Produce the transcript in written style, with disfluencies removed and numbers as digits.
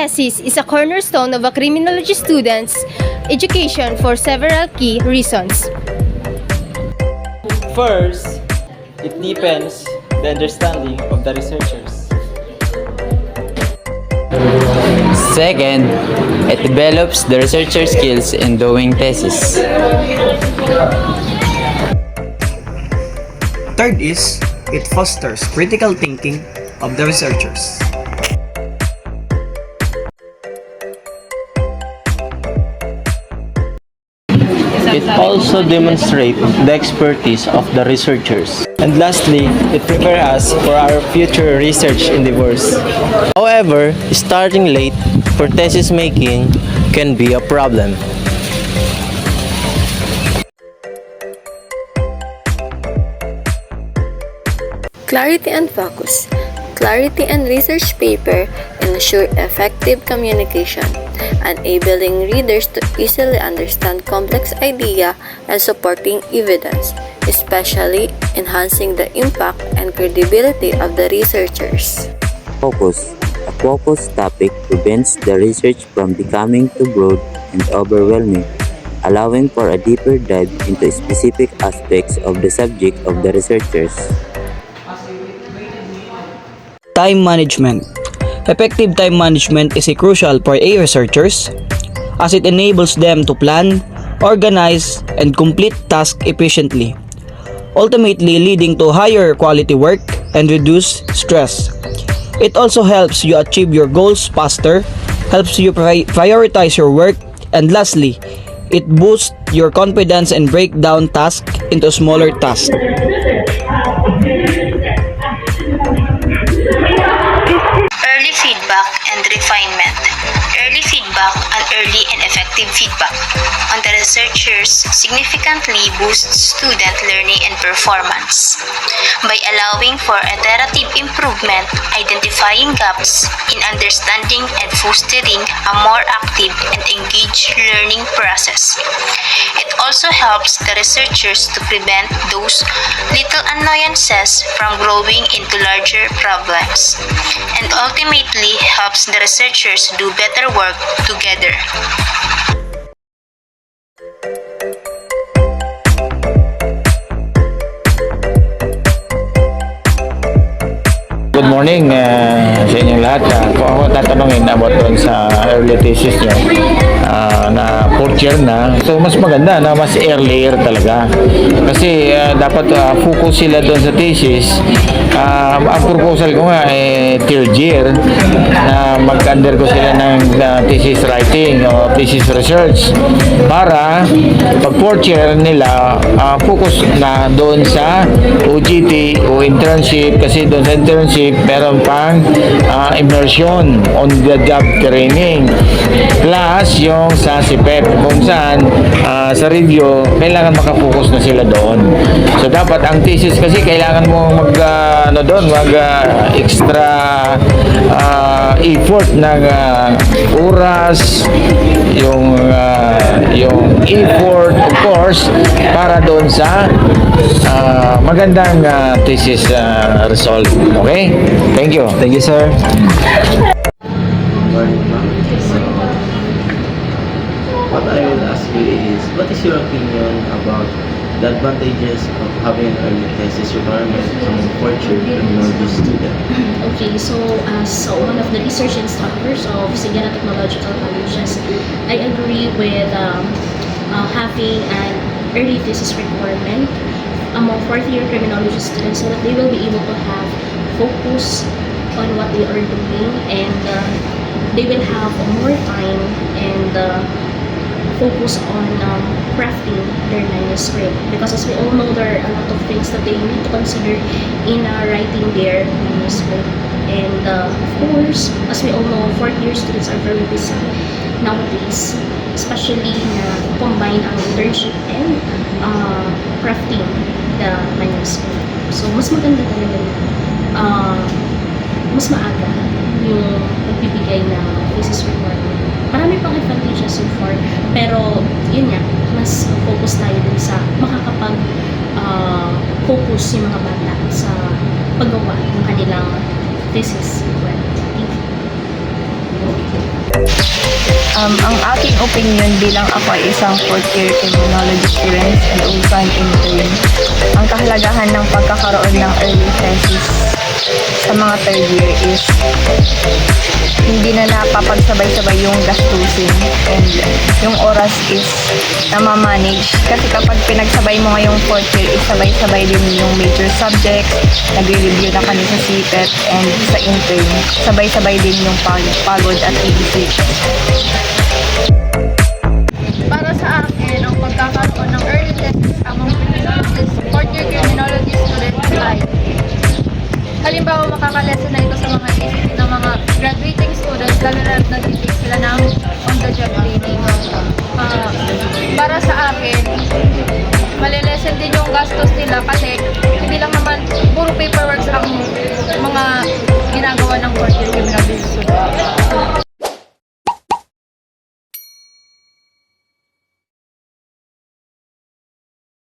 thesis is a cornerstone of a criminology student's education for several key reasons. First, it deepens the understanding of the researchers. Second, it develops the researcher skills in doing thesis. Third is, it fosters critical thinking of the researchers. It also demonstrates the expertise of the researchers. And lastly, it prepares us for our future research endeavors. However, starting late for thesis making can be a problem. Clarity and focus. Clarity and research paper ensure effective communication, enabling readers to easily understand complex idea and supporting evidence, especially enhancing the impact and credibility of the researchers. Focus. A focused topic prevents the research from becoming too broad and overwhelming, allowing for a deeper dive into specific aspects of the subject of the researchers. Time management. Effective time management is crucial for researchers as it enables them to plan, organize, and complete tasks efficiently, ultimately leading to higher quality work and reduced stress. It also helps you achieve your goals faster, helps you prioritize your work, and lastly, it boosts your confidence and break down tasks into smaller tasks. Early feedback and refinement. Early feedback and early and effective feedback on the researchers significantly boosts student learning and performance by allowing for iterative improvement, identifying gaps in understanding and fostering a more active and engaged learning process. It also helps the researchers to prevent those little annoyances from growing into larger problems, and ultimately helps the researchers do better work together. Good morning sa inyong lahat. Kung ako tatanungin about doon sa early thesis nyo, na fourth year na, so mas maganda na mas earlier talaga. Kasi dapat focus sila doon sa thesis. Ang proposal ko nga third year na mag-undergo sila ng thesis writing o thesis research para pag fourth year nila focus na doon sa OJT o internship, kasi doon sa internship meron pang immersion on the job training plus yung sa CPEP kung saan sa review kailangan makafocus na sila doon. So dapat ang thesis kasi kailangan mo mag extra effort ng oras, yung effort of course para doon sa magandang thesis result. Okay? Thank you. Thank you, sir. What I will ask you is, what is your opinion about the advantages of having an early thesis requirement among fourth-year criminology student? Okay, so as one of the research instructors of Sigara Technological Colleges, I agree with having an early thesis requirement among fourth-year criminology students so that they will be able to have focus on what they are doing, and they will have more time and focus on crafting their manuscript, because as we all know, there are a lot of things that they need to consider in writing their manuscript. And of course, as we all know, fourth year students are very busy nowadays, especially na combine ang internship and crafting the manuscript. So mas maganda talaga mas maaga yung pagbibigay ng thesis requirement. Marami pang advantages so far, pero yun nga, mas focus tayo dun sa makakapag focus yung mga bata sa paggawa ng kanilang thesis requirement. Thank you. Ang aking opinion bilang ako ay isang fourth year criminology student and also an intern, ang kahalagahan ng pagkakaroon ng early thesis sa mga third year is hindi na napapagsabay-sabay yung gastusin and yung oras is namamanage. Kasi kapag pinagsabay mo ngayong fourth year, isabay-sabay din yung major subjects, nagre-review na kami sa CPET and sa intern. Sabay-sabay din yung pagod at iisip. Para sa akin, ang pagkakaroon ng early thesis among fourth year criminology students ay halimbawa makakalesa na ito sa mga isip ng mga graduating students lalo na nag-take sila ng on-the-job training. Para sa akin, malilesen din yung gastos nila kasi hindi lang naman puro paper